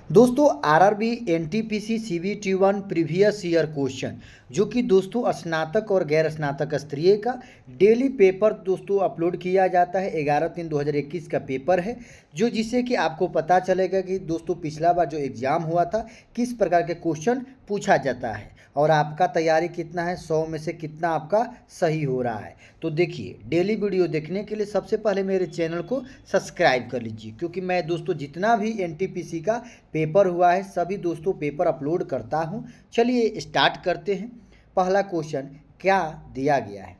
दोस्तों RRB NTPC CBT one previous year question जो कि दोस्तों स्नातक और गैर स्नातक स्तरीय का डेली पेपर दोस्तों अपलोड किया जाता है। 11/3/2021 का पेपर है जो जिससे कि आपको पता चलेगा कि दोस्तों पिछला बार जो एग्ज़ाम हुआ था किस प्रकार के क्वेश्चन पूछा जाता है और आपका तैयारी कितना है, 100 में से कितना आपका सही हो रहा है। तो देखिए, डेली वीडियो देखने के लिए सबसे पहले मेरे चैनल को सब्सक्राइब कर लीजिए, क्योंकि मैं दोस्तों जितना भी एनटीपीसी का पेपर हुआ है सभी दोस्तों पेपर अपलोड करता हूं। चलिए स्टार्ट करते हैं। पहला क्वेश्चन क्या दिया गया है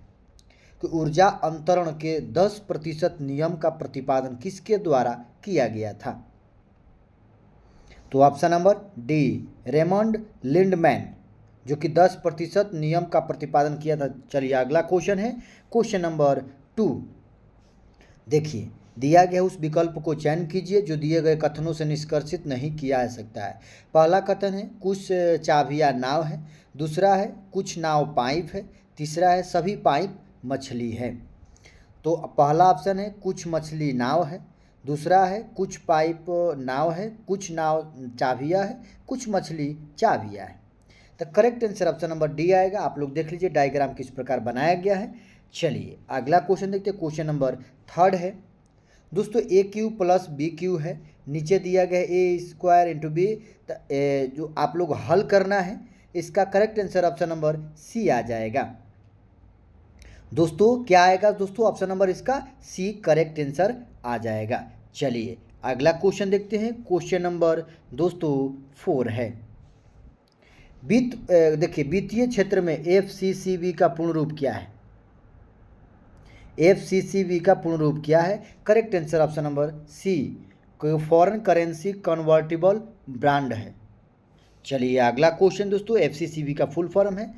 कि ऊर्जा अंतरण के 10% नियम का प्रतिपादन किसके द्वारा किया गया था? तो option number D, Raymond Lindeman, जो कि 10% नियम का प्रतिपादन किया था। चलिए अगला क्वेश्चन है क्वेश्चन नंबर 2। देखिए, दिया गया उस विकल्प को चयन कीजिए जो दिए गए कथनों से निष्कर्षित नहीं किया जा सकता है। पहला कथन है कुछ चाबियां नाव है, दूसरा है कुछ नाव पाइप है, तीसरा है सभी पाइप मछली है। तो पहला ऑप्शन है कुछ मछली नाव है, दूसरा है कुछ पाइप नाव है, कुछ नाव चाबियां है, कुछ मछली चाबियां है। तो correct answer option number D आएगा। आप लोग देख लीजिए डायग्राम किस प्रकार बनाया गया है। चलिए अगला क्वेश्चन देखते हैं। क्वेश्चन नंबर 3 है दोस्तों, ए क्यू प्लस बी क्यू है, नीचे दिया गया ए स्क्वायर इंटू बी। जो आप लोग हल करना है इसका correct answer option number C आ जाएगा। दोस्तों क्या आएगा दोस्तों? ऑप्शन नंबर इसका सी करेक्ट आंसर आ जाएगा। चलिए अगला क्वेश्चन देखते हैं। क्वेश्चन नंबर दोस्तों 4 है। देखिए, वित्तीय क्षेत्र में एफसीसीबी का पूर्ण रूप क्या है? एफसीसीबी का पूर्ण रूप क्या है? Correct answer option number C, foreign currency convertible brand है। चलिए अगला क्वेश्चन दोस्तों एफसीसीबी का फुल फॉर्म है।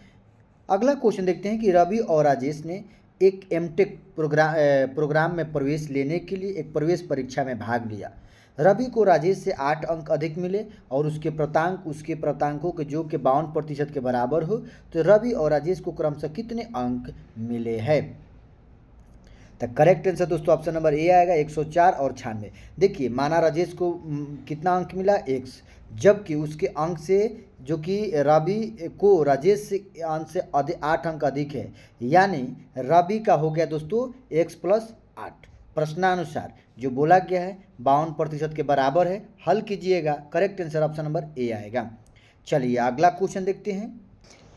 अगला क्वेश्चन देखते हैं कि रवि और राजेश ने एक एमटेक प्रोग्राम में प्रवेश लेने के लिए एक प्रवेश परीक्षा में भाग लिया। रवि को राजेश से 8 अंक अधिक मिले और उसके प्राप्तांकों के योग के 52% के बराबर हो, तो रवि और राजेश को क्रमशः कितने अंक मिले हैं? तो करेक्ट आंसर दोस्तों ऑप्शन नंबर ए आएगा, 104 और 96। देखिए, माना राजेश को कितना अंक मिला? x, जबकि उसके अंक से जो कि रवि को राजेश से अंक से 8 अंक अधिक है, यानी रवि का हो गया दोस्तों x + 8। प्रश्नानुसार जो बोला गया है 52% के बराबर है। हल कीजिएगा, correct answer option number A आएगा। चलिए अगला क्वेश्चन देखते हैं।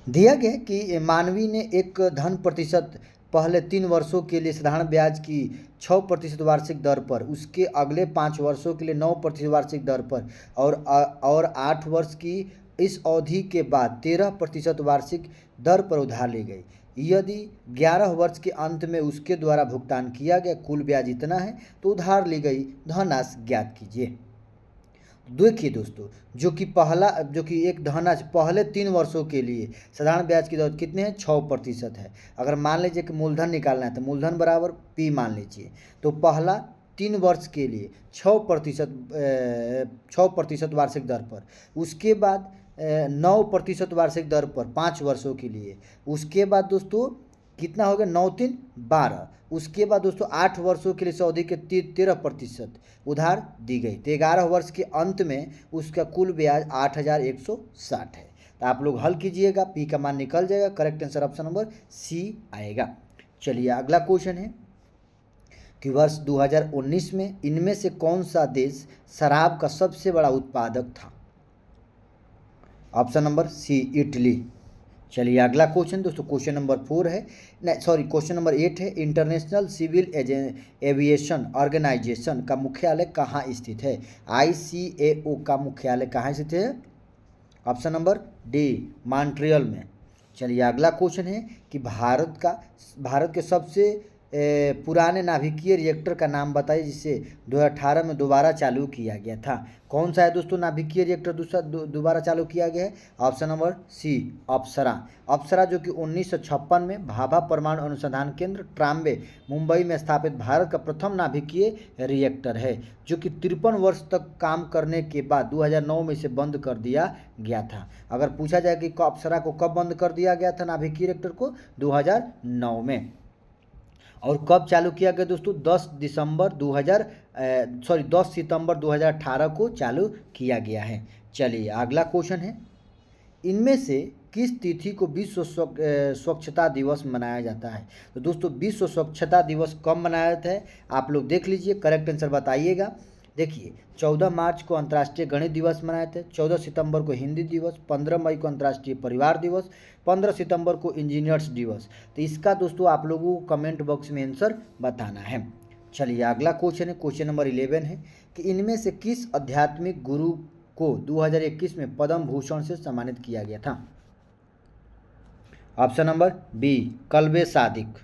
दिया गया कि मानवी ने एक धन प्रतिशत पहले 3 वर्षों के लिए साधारण ब्याज की 6% वार्षिक दर पर, उसके अगले 5 वर्षों के लिए 9% वार्षिक दर पर और 8 वर्ष की इस अवधि के बाद 13% वार्षिक दर पर उधार ली गई। यदि 11 वर्ष के अंत में उसके द्वारा भुगतान किया गया कुल ब्याज इतना है, तो उधार ली गई धनराशि ज्ञात कीजिए। देखिए दोस्तों, जो कि एक धनराशि पहले 3 वर्षों के लिए साधारण ब्याज की दर कितने हैं? 6% है। अगर मान लीजिए कि मूलधन निकालना है तो मूलधन बराबर पी मान लीजिए। तो पहला 3 वर्ष के लिए 6% वार्षिक दर पर, उसके बाद 9% वार्षिक दर पर 5 वर्षों के लिए, उसके बाद दोस्तों कितना हो गया? 9 3 12। उसके बाद दोस्तों 8 वर्षों के लिए इस अवधि के 13% उधार दी गई। तो 11 वर्ष के अंत में उसका कुल ब्याज 8160 है। तो आप लोग हल कीजिएगा, पी का मान निकल जाएगा। Correct answer option number C आएगा। चलिए अगला क्वेश्चन है कि वर्ष 2019 में इनमें से कौन सा देश शराब का सबसे बड़ा उत्पादक था? Option number C, Italy. चलिए अगला क्वेश्चन दोस्तों क्वेश्चन नंबर 4 है, क्वेश्चन नंबर 8 है। इंटरनेशनल सिविल एविएशन ऑर्गेनाइजेशन का मुख्यालय कहाँ स्थित है? ICAO का मुख्यालय कहाँ स्थित है? ऑप्शन नंबर डी, मॉन्ट्रियल में। चलिए अगला क्वेश्चन है कि भारत के सबसे पुराने नाभिकीय रिएक्टर का नाम बताइए जिसे 2018 में दोबारा चालू किया गया था। कौन सा है दोस्तों नाभिकीय रिएक्टर दोबारा चालू किया गया है? ऑप्शन नंबर सी, अप्सरा। अप्सरा जो कि 1956 में भाभा परमाणु अनुसंधान केंद्र ट्राम्बे मुंबई में स्थापित भारत का प्रथम नाभिकीय रिएक्टर है, जो कि 53 वर्ष तक काम करने के बाद 2009 में इसे बंद कर दिया गया था। अगर पूछा जाए कि अप्सरा को कब बंद कर दिया गया था नाभिकीय रिएक्टर को? 2009 में। और कब चालू किया गया दोस्तों? 10 सितंबर 2018 को चालू किया गया है। चलिए अगला क्वेश्चन है, इनमें से किस तिथि को विश्व स्वच्छता दिवस मनाया जाता है? तो दोस्तों विश्व स्वच्छता दिवस कब मनाया जाता है आप लोग देख लीजिए, करेक्ट आंसर बताइएगा। देखिए 14 मार्च को अंतर्राष्ट्रीय गणित दिवस मनाए थे, 14 सितंबर को हिंदी दिवस, 15 मई को अंतर्राष्ट्रीय परिवार दिवस, 15 सितंबर को इंजीनियर्स दिवस। तो इसका दोस्तों आप लोगों को कमेंट बॉक्स में आंसर बताना है। चलिए अगला क्वेश्चन है, क्वेश्चन नंबर 11 है कि इनमें से किस आध्यात्मिक गुरु को 2021 में पद्म भूषण से सम्मानित किया गया था? Option number B, Kalbe Sadiq.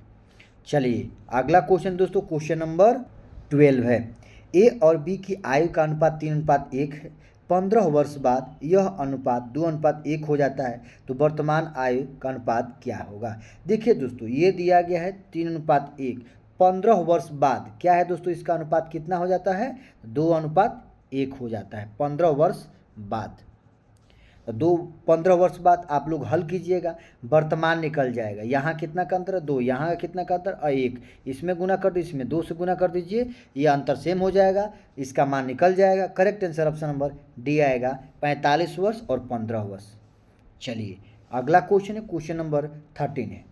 चलिए अगला क्वेश्चन दोस्तों, क्वेश्चन नंबर 12 है, ए और बी की आयु का अनुपात 3:1 है। 15 वर्ष बाद यह अनुपात 2:1 हो जाता है, तो वर्तमान आयु का अनुपात क्या होगा? देखिए दोस्तों ये दिया गया है 3:1, 15 वर्ष बाद क्या है दोस्तों, इसका अनुपात कितना हो जाता है? 2:1 हो जाता है 15 वर्ष बाद। तो 15 वर्ष बाद आप लोग हल कीजिएगा, वर्तमान निकल जाएगा। यहाँ कितना का अंतर है? 2, यहाँ कितना का अंतर? 1, इसमें गुना कर दीजिए, इसमें 2 से गुना कर दीजिए, ये अंतर सेम हो जाएगा, इसका मान निकल जाएगा। Correct answer option number D आएगा, 45 वर्ष और 15 वर्ष। चलिए अगला क्वेश्चन है, क्वेश्चन नंबर 13 है,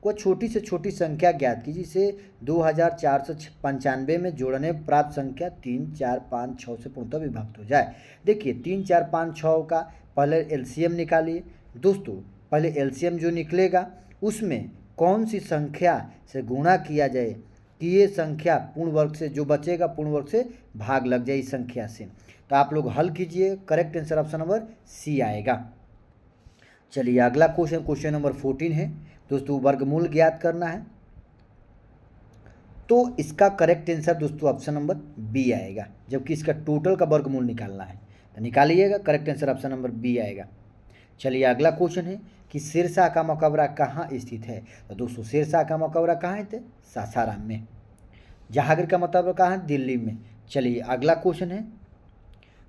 कोई छोटी से छोटी संख्या ज्ञात कीजिए जिसे 2495 में जोड़ने प्राप्त संख्या 3, 4, 5, 6 से पूर्णतः विभक्त हो जाए। देखिए 3, 4, 5, 6 का पहले एलसीएम निकालिए दोस्तों। पहले एलसीएम जो निकलेगा उसमें कौन सी संख्या से गुणा किया जाए कि ये संख्या पूर्ण वर्ग से, जो बचेगा पूर्ण वर्ग से भाग लग जाए इस संख्या से। तो आप लोग हल कीजिए, correct answer option number C आएगा। चलिए अगला क्वेश्चन, क्वेश्चन नंबर 14 है दोस्तों, वर्गमूल ज्ञात करना है, तो इसका करेक्ट आंसर दोस्तों ऑप्शन नंबर बी आएगा, जबकि इसका टोटल का वर्गमूल निकालना है। तो निकालिएगा, correct answer option number B आएगा। चलिए अगला क्वेश्चन है कि सिरसा का मकबरा कहाँ स्थित है? तो दोस्तों सिरसा का मकबरा कहाँ है? सासाराम में। जहांगीर का मकबरा कहाँ है? दिल्ली में। चलिए अगला क्वेश्चन है,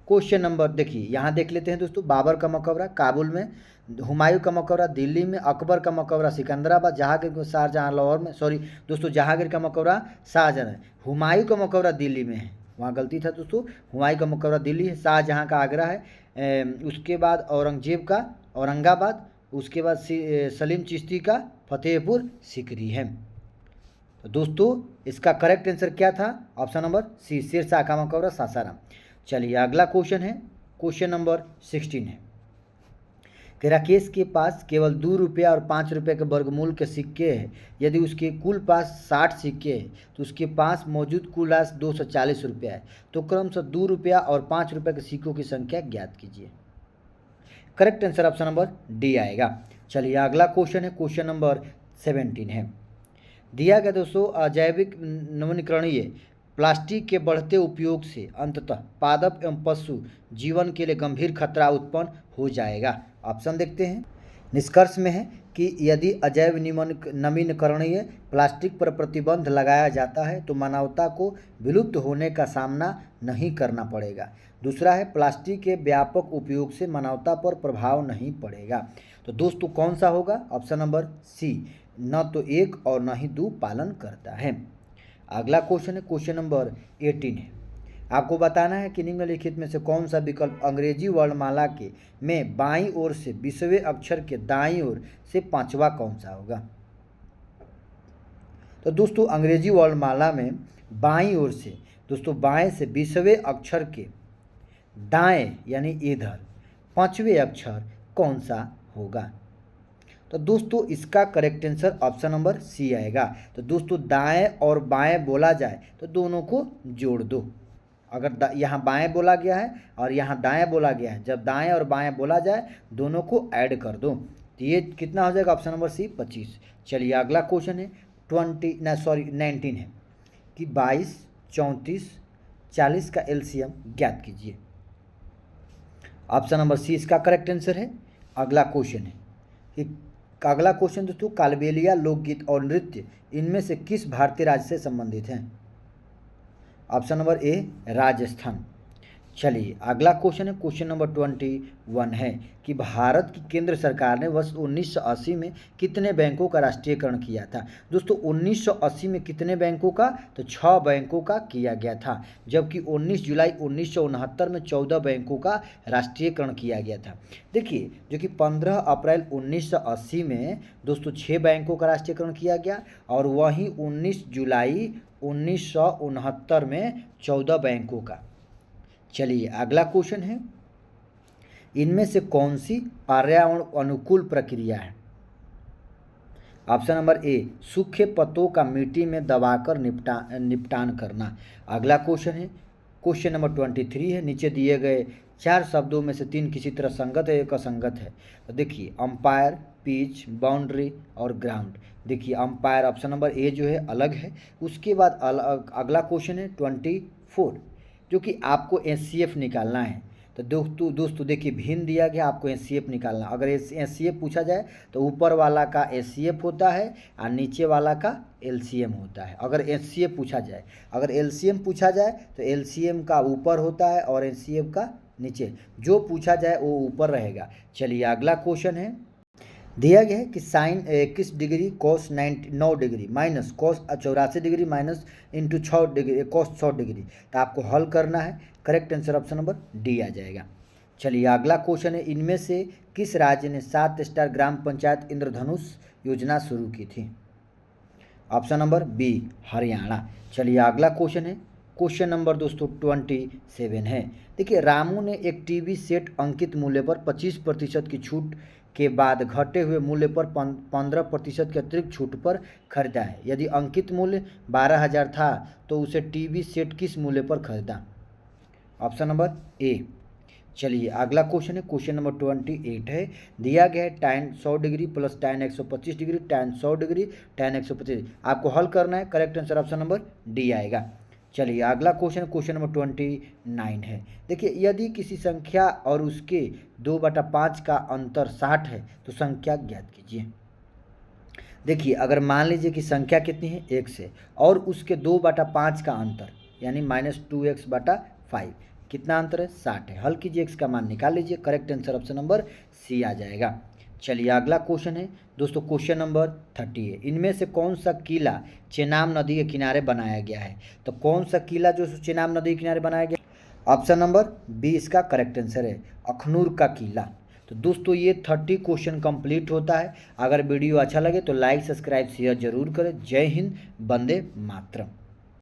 क्वेश्चन नंबर देखिए यहाँ देख लेते हैं दोस्तों, बाबर का मकबरा काबुल में, हुमायूं का मकबरा दिल्ली में, अकबर का मकबरा सिकंदराबाद, जहांगीर शाहजहाँ लाहौर में, सॉरी दोस्तों जहांगीर का मकबरा शाहजहाँ है, हुमायूं का मकबरा दिल्ली में है, वहाँ गलती था दोस्तों, हुमायूं का मकबरा दिल्ली है, शाहजहाँ का आगरा है, उसके बाद औरंगजेब का औरंगाबाद, उसके बाद सलीम चिश्ती का फतेहपुर सिकरी है। तो दोस्तों इसका करेक्ट आंसर क्या था? ऑप्शन नंबर सी, सिरसा का मकबरा सासाराम। चलिए अगला क्वेश्चन है, क्वेश्चन नंबर 16 है कि राकेश के पास केवल 2 रुपया और 5 रुपये के वर्गमूल के सिक्के हैं। यदि उसके कुल पास 60 सिक्के हैं तो उसके पास मौजूद कुल राशि 240 रुपया है। तो क्रमशः 2 रुपया और 5 रुपये के सिक्कों की संख्या ज्ञात कीजिए। Correct answer option number D आएगा। चलिए अगला क्वेश्चन है, क्वेश्चन नंबर 17 है, दिया गया दोस्तों अजैविक नवीकरणीय प्लास्टिक के बढ़ते उपयोग से अंततः पादप एवं पशु जीवन के लिए गंभीर खतरा उत्पन्न हो जाएगा। ऑप्शन देखते हैं। निष्कर्ष में है कि यदि अजैव नवीकरणीय प्लास्टिक पर प्रतिबंध लगाया जाता है तो मानवता को विलुप्त होने का सामना नहीं करना पड़ेगा। दूसरा है प्लास्टिक के व्यापक उपयोग से मानवता पर प्रभाव नहीं पड़ेगा। तो दोस्तों कौन सा होगा? ऑप्शन नंबर सी, न तो 1 और न ही 2 पालन करता है। अगला क्वेश्चन है, क्वेश्चन नंबर 18 है, आपको बताना है कि निम्नलिखित में से कौन सा विकल्प अंग्रेजी वर्णमाला के में बाईं ओर से 20वें अक्षर के दाईं ओर से 5वां कौन सा होगा? तो दोस्तों अंग्रेजी वर्णमाला में बाईं ओर से दोस्तों बाएं से 20वें अक्षर के दाएं यानी इधर 5वें अक्षर कौन सा होगा? तो दोस्तों इसका correct answer option number C आएगा। तो दोस्तों दाएं और बाएं बोला जाए तो दोनों को जोड़ दो। अगर यहाँ बाएं बोला गया है और यहाँ दाएं बोला गया है, जब दाएं और बाएं बोला जाए दोनों को ऐड कर दो तो ये कितना हो जाएगा? Option number C 25। चलिए अगला क्वेश्चन है 19 है कि 22, 34, 40 का एलसीएम ज्ञात कीजिए। ऑप्शन नंबर सी इसका करेक्ट आंसर है। अगला क्वेश्चन है कि अगला क्वेश्चन दोस्तों कालबेलिया लोकगीत और नृत्य इनमें से किस भारतीय राज्य से संबंधित हैं? Option number A Rajasthan. चलिए अगला क्वेश्चन है, क्वेश्चन नंबर 21 है कि भारत की केंद्र सरकार ने वर्ष 1980 में कितने बैंकों का राष्ट्रीयकरण किया था। दोस्तों 1980 में कितने बैंकों का, तो 6 बैंकों का किया गया था, जबकि 19 जुलाई 1969 में 14 बैंकों का राष्ट्रीयकरण किया गया था। देखिए जो कि 15 अप्रैल 1980 में दोस्तों 6 बैंकों का राष्ट्रीयकरण किया गया, और वहीं 19 जुलाई 1969 में 14 बैंकों का। चलिए अगला क्वेश्चन है, इनमें से कौन सी पर्यावरण अनुकूल प्रक्रिया है। ऑप्शन नंबर ए, सूखे पत्तों का मिट्टी में दबाकर निपटान करना। अगला क्वेश्चन है, क्वेश्चन नंबर 23 है, नीचे दिए गए 4 शब्दों में से 3 किसी तरह संगत है, एक असंगत है। तो देखिए अंपायर, पिच, बाउंड्री और ग्राउंड। देखिए अंपायर ऑप्शन नंबर ए जो है अलग है। उसके बाद अगला क्वेश्चन है 24, जो कि आपको एचसीएफ निकालना है। तो दोस्तों देखिए भिन्न दिया गया, आपको एचसीएफ निकालना। अगर एचसीएफ पूछा जाए तो ऊपर वाला का एचसीएफ होता है और नीचे वाला का एलसीएम होता है। अगर एचसीएफ पूछा जाए, अगर एलसीएम पूछा जाए तो एलसीएम का ऊपर होता है और एचसीएफ का नीचे, जो पूछा जाए वो ऊपर रहेगा। चलिए अगला क्वेश्चन है, दिया गया है कि sine 21 degree cos 9 degree minus cos 84 degree minus into 6 degree cos 6 degree. तो आपको हल करना है, correct answer option number D आ जाएगा। चलिए अगला क्वेश्चन है, इनमें से किस राज्य ने 7 स्टार ग्राम पंचायत इंद्रधनुष योजना शुरू की थी। Option number B, Haryana. चलिए अगला क्वेश्चन है, क्वेश्चन नंबर दोस्तों 27 है। देखिए रामू ने एक टीवी सेट अंकित मूल्य पर 25% की छूट के बाद घटे हुए मूल्य पर 15% के अतिरिक्त छूट पर खरीदा है। यदि अंकित मूल्य 12,000 था तो उसे टीवी सेट किस मूल्य पर खरीदा। Option number A. चलिए अगला क्वेश्चन है, क्वेश्चन नंबर 28 है। दिया गया है tan 100 degree plus tan 125 degree tan 100 degree tan 125। आपको हल करना है, correct answer option number D आएगा। चलिए अगला क्वेश्चन, क्वेश्चन नंबर 29 है। देखिए यदि किसी संख्या और उसके 2/5 का अंतर 60 है तो संख्या ज्ञात कीजिए। देखिए अगर मान लीजिए कि संख्या कितनी है 1 से, और उसके 2/5 का अंतर यानी -2x/5, कितना अंतर है 60 है। हल कीजिए, x का मान निकाल लीजिए, correct answer option number C आ जाएगा। चलिए अगला क्वेश्चन है दोस्तों, क्वेश्चन नंबर 30 है। इनमें से कौन सा किला चेनाब नदी के किनारे बनाया गया है। तो कौन सा किला जो चेनाब नदी के किनारे बनाया गया, ऑप्शन नंबर बी इसका करेक्ट आंसर है, अखनूर का किला। तो दोस्तों ये 30 क्वेश्चन कंप्लीट होता है। अगर वीडियो अच्छा लगे तो लाइक सब्सक्राइब शेयर जरूर करें। जय हिंद, वंदे मातरम।